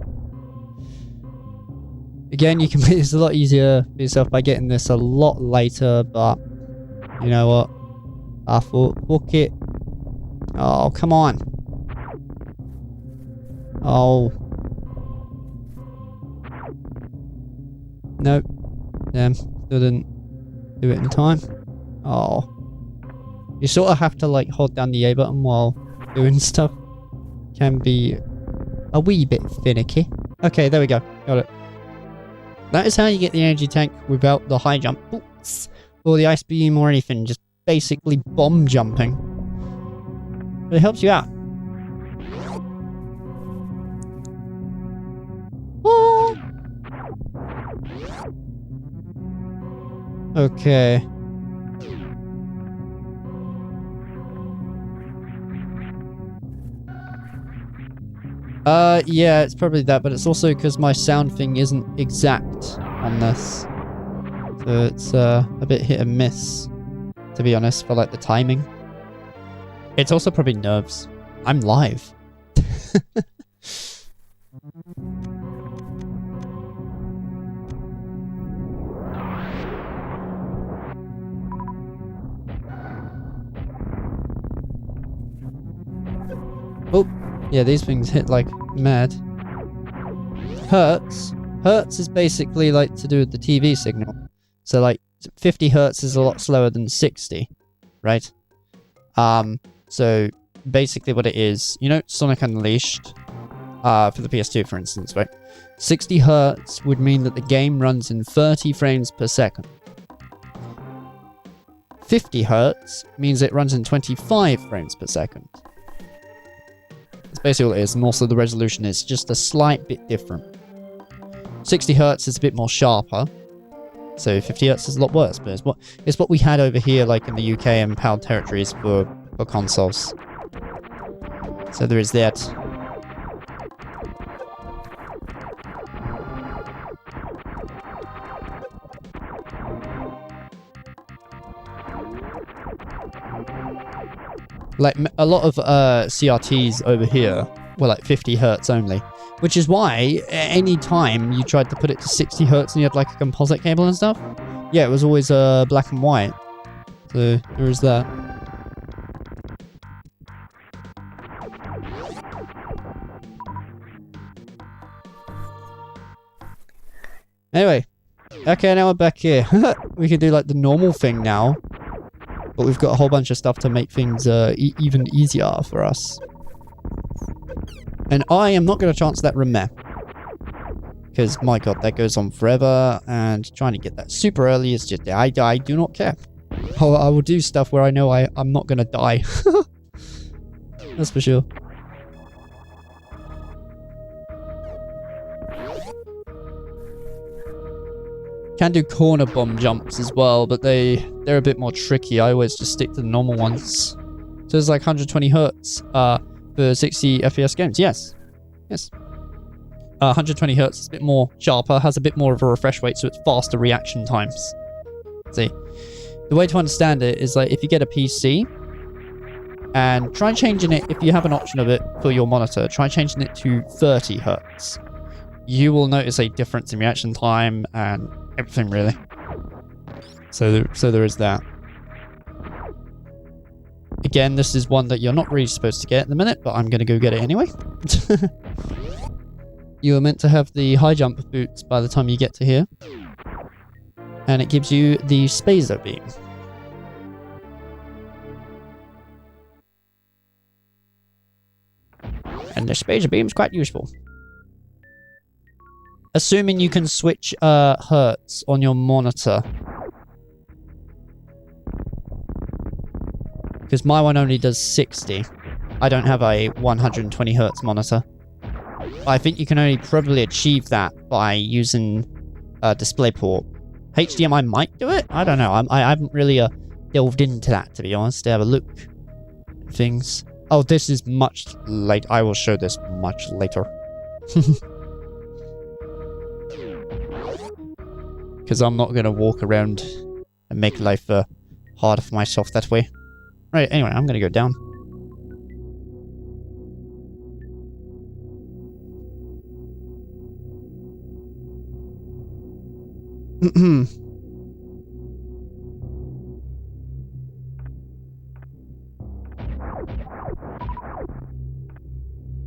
Again, you can make this a lot easier for yourself by getting this a lot later, but you know what? I thought, fuck it. Oh, come on. Oh. Nope. Damn. Still didn't do it in time. Oh. You sort of have to like hold down the A button while doing stuff. Can be a wee bit finicky. Okay, there we go. Got it. That is how you get the energy tank without the high jump boots or the ice beam or anything. Just basically bomb jumping. But it helps you out. Oh. Okay. Yeah, it's probably that, but it's also because my sound thing isn't exact on this. So it's a bit hit and miss, to be honest, for like the timing. It's also probably nerves. I'm live. Oh, yeah, these things hit like mad. Hertz. Hertz is basically like to do with the TV signal. So like 50 hertz is a lot slower than 60, right? So basically what it is, you know, Sonic Unleashed, for the PS2 for instance, right? 60 hertz would mean that the game runs in 30 frames per second. 50 hertz means it runs in 25 frames per second. That's basically what it is, and also the resolution is just a slight bit different. 60 hertz is a bit more sharper, so 50 hertz is a lot worse, but it's what we had over here, like in the UK and PAL territories for consoles. So there is that. Like a lot of CRTs over here were like 50 hertz only, which is why any time you tried to put it to 60 hertz and you had like a composite cable and stuff, yeah, it was always black and white. So there is that. Anyway, okay, now we're back here. We can do like the normal thing now. But we've got a whole bunch of stuff to make things even easier for us. And I am not going to chance that room there. Because, my god, that goes on forever. And trying to get that super early is just... I do not care. I will do stuff where I know I'm not going to die. That's for sure. Can do corner bomb jumps as well, but they're a bit more tricky. I always just stick to the normal ones. So it's like 120 hertz for 60 FPS games. Yes. Yes. 120 hertz is a bit more sharper, has a bit more of a refresh rate, so it's faster reaction times. See, the way to understand it is like if you get a PC and try changing it, if you have an option of it for your monitor, try changing it to 30 hertz. You will notice a difference in reaction time and everything, really. So there is that. Again, this is one that you're not really supposed to get at the minute, but I'm going to go get it anyway. You are meant to have the high jump boots by the time you get to here. And it gives you the Spazo beam. And the Spazo beam is quite useful. Assuming you can switch hertz on your monitor. Because my one only does 60. I don't have a 120 hertz monitor. I think you can only probably achieve that by using DisplayPort. HDMI might do it? I don't know. I haven't really delved into that, to be honest, to have a look at things. Oh, this is much late. I will show this much later. Because I'm not going to walk around and make life harder for myself that way. Right, anyway, I'm going to go down.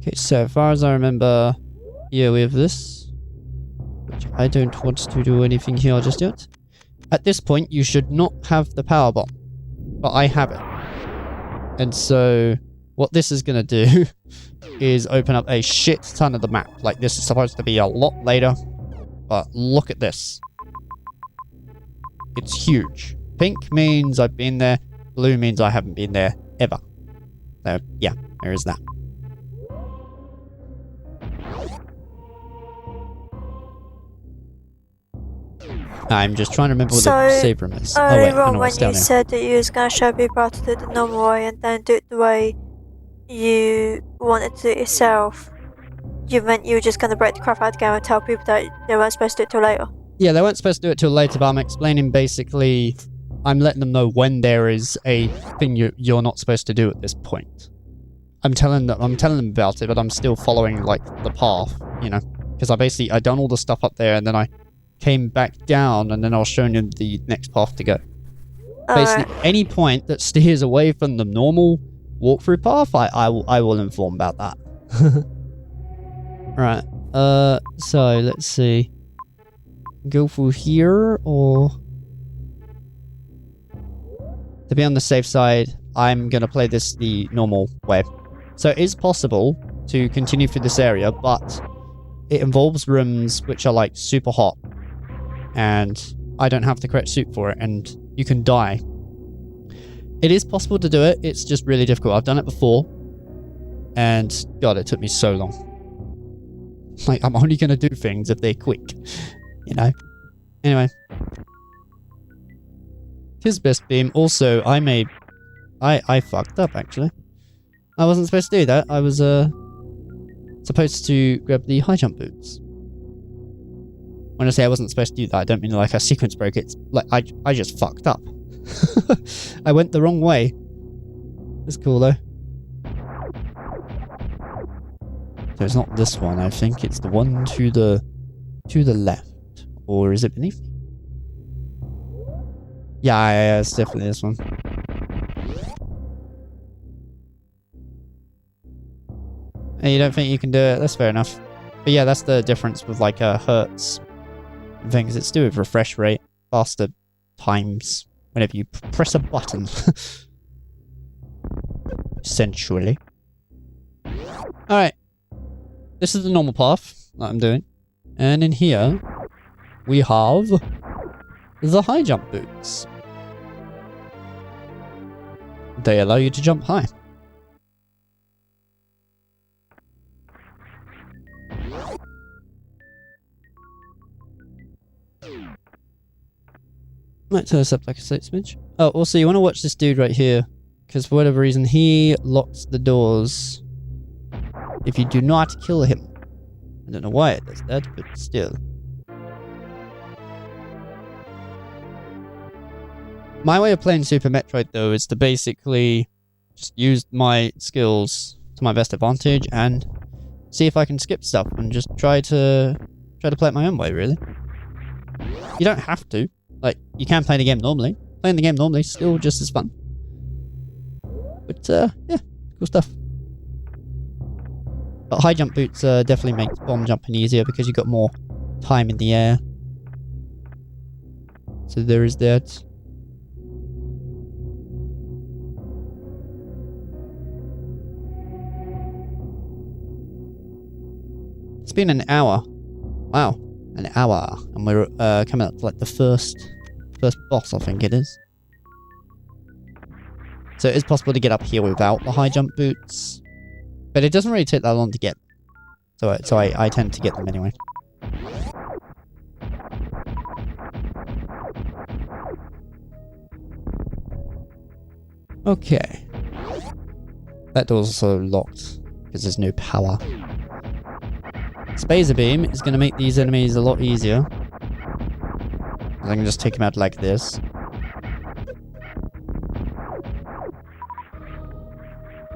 Okay, so as far as I remember, here we have this. Which I don't want to do anything here just yet. At this point, you should not have the power bomb. But I have it. And so, what this is going to do is open up a shit ton of the map. Like, this is supposed to be a lot later. but look at this. It's huge. Pink means I've been there. Blue means I haven't been there ever. So, yeah, there is that. I'm just trying to remember what the save room is. Oh wait, I know when what's down you there. said that you was going to show people how to do it the normal way and then do it the way you wanted to do it yourself, you meant you were just going to break the crap out of the game and tell people that they weren't supposed to do it till later? Yeah, they weren't supposed to do it till later, but I'm explaining basically, I'm letting them know when there is a thing you're not supposed to do at this point. I'm telling them about it, but I'm still following like the path, you know, because I done all the stuff up there and then I came back down and then I was showing you the next path to go. Basically, any point that steers away from the normal walkthrough path, I will inform about that. Right. So let's see. Go through here, or to be on the safe side, I'm gonna play this the normal way. So it is possible to continue through this area, but it involves rooms which are like super hot, and I don't have the correct suit for it, and you can die. It is possible to do it, it's just really difficult. I've done it before, and God, it took me so long. Like, I'm only gonna do things if they're quick, you know? Anyway. His best beam. Also, I fucked up, actually. I wasn't supposed to do that. I was, supposed to grab the high jump boots. When I say I wasn't supposed to do that, I don't mean like a sequence broke. It's like, I just fucked up. I went the wrong way. It's cool, though. So it's not this one, I think. It's the one to the left. Or is it beneath? Yeah, it's definitely this one. And you don't think you can do it? That's fair enough. But yeah, that's the difference with like hertz and things. It's to do with refresh rate, faster times whenever you press a button. Essentially. Alright. This is the normal path that I'm doing. And in here, we have the high jump boots. They allow you to jump high. Might turn this up like a slight smidge. Oh, also you want to watch this dude right here, because for whatever reason he locks the doors if you do not kill him. I don't know why it does that, but still. My way of playing Super Metroid, though, is to basically just use my skills to my best advantage and see if I can skip stuff and just try to play it my own way, really. You don't have to. Like, you can play the game normally. Playing the game normally is still just as fun. But, yeah, cool stuff. But high jump boots definitely makes bomb jumping easier because you've got more time in the air. So there is that. It's been an hour. Wow. An hour. And we're coming up to like the first boss, I think it is. So it is possible to get up here without the high jump boots. But it doesn't really take that long to get. So I tend to get them anyway. Okay. That door's also locked because there's no power. Spacer beam is going to make these enemies a lot easier. I can just take them out like this.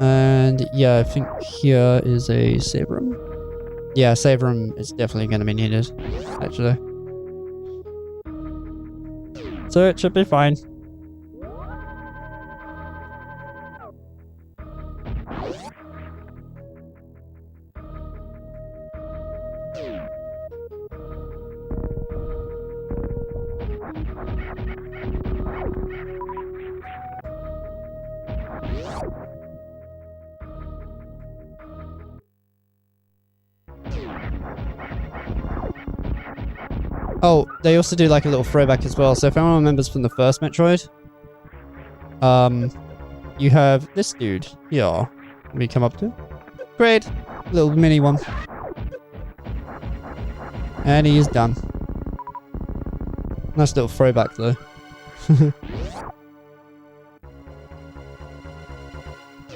And yeah, I think here is a save room. Yeah, save room is definitely going to be needed, actually. So it should be fine. Oh, they also do like a little throwback as well. So if anyone remembers from the first Metroid, you have this dude here. Let me come up to. Great. Little mini one. And he is done. Nice little throwback though.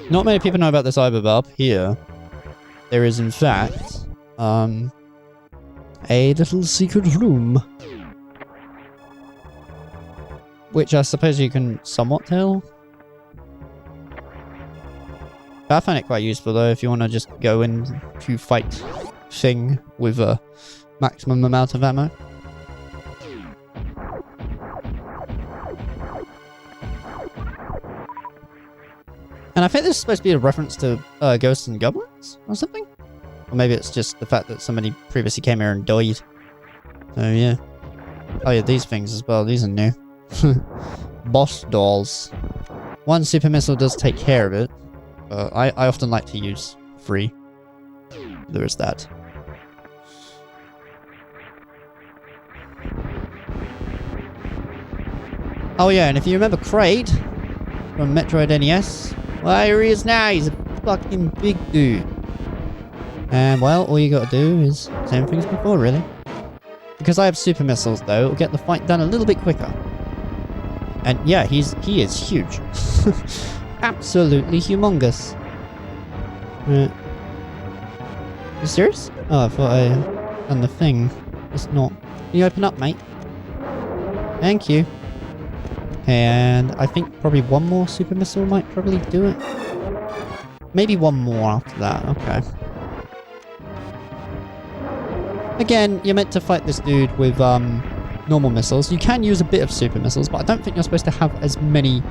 Not many people know about this either, but up here, there is in fact, a little secret room. Which I suppose you can somewhat tell. I find it quite useful though if you want to just go in to fight thing with a maximum amount of ammo. And I think this is supposed to be a reference to Ghosts and Goblins or something? Or maybe it's just the fact that somebody previously came here and died. So yeah. Oh yeah, these things as well, these are new. Boss dolls. One super missile does take care of it. I often like to use 3. There is that. Oh yeah, and if you remember Kraid from Metroid NES, well, here he is now. He's a fucking big dude. And well, all you gotta do is same things before, really. Because I have super missiles, though, it'll get the fight done a little bit quicker. And yeah, he is huge. Absolutely humongous. You serious? Oh, I thought I done the thing. It's not. Can you open up, mate? Thank you. And I think probably one more super missile might probably do it. Maybe one more after that. Okay. Again, you're meant to fight this dude with normal missiles. You can use a bit of super missiles, but I don't think you're supposed to have as many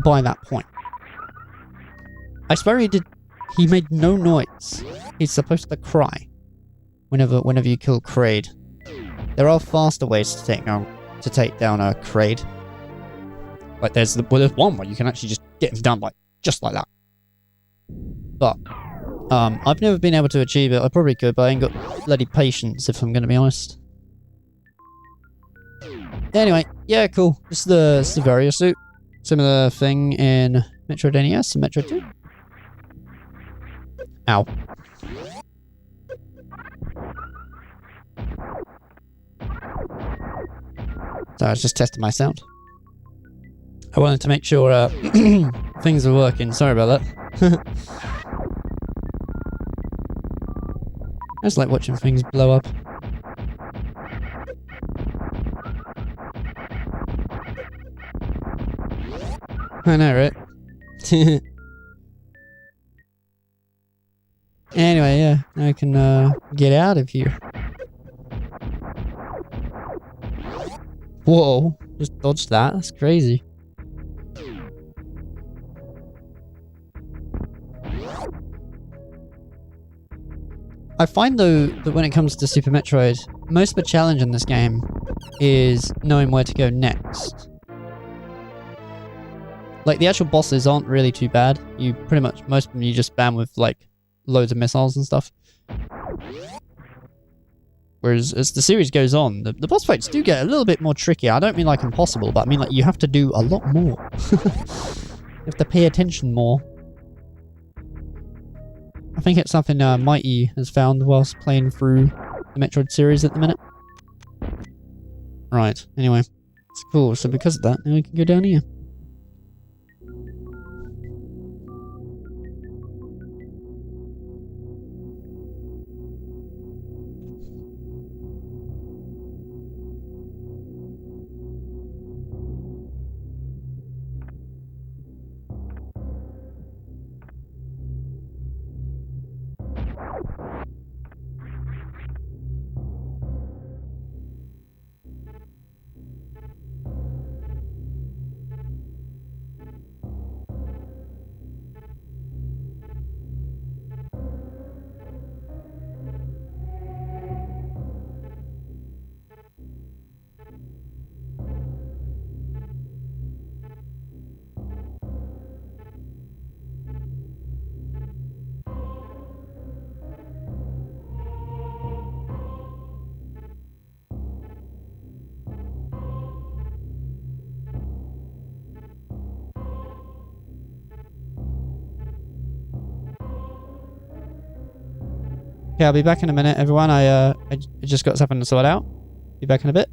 by that point. I swear he made no noise. He's supposed to cry whenever you kill Kraid. There are faster ways to take down a Kraid. Like there's one where you can actually just get him done just like that. But I've never been able to achieve it. I probably could, but I ain't got bloody patience if I'm going to be honest. Anyway, yeah, cool. This is the Varia suit. Similar thing in Metroid NES and Metroid 2. Ow. So I was just testing my sound. I wanted to make sure things are working. Sorry about that. I just like watching things blow up. I know, right? Anyway, yeah, now I can get out of here. Whoa, just dodged that. That's crazy. I find though that when it comes to Super Metroid, most of the challenge in this game is knowing where to go next. Like the actual bosses aren't really too bad. You pretty much, most of them you just spam with like loads of missiles and stuff. Whereas as the series goes on, the boss fights do get a little bit more tricky. I don't mean like impossible, but I mean like you have to do a lot more. You have to pay attention more. I think it's something Mighty has found whilst playing through the Metroid series at the minute. Right, anyway. It's cool, so because of that, now we can go down here. Okay, I'll be back in a minute, everyone. I just got something to sort out. Be back in a bit.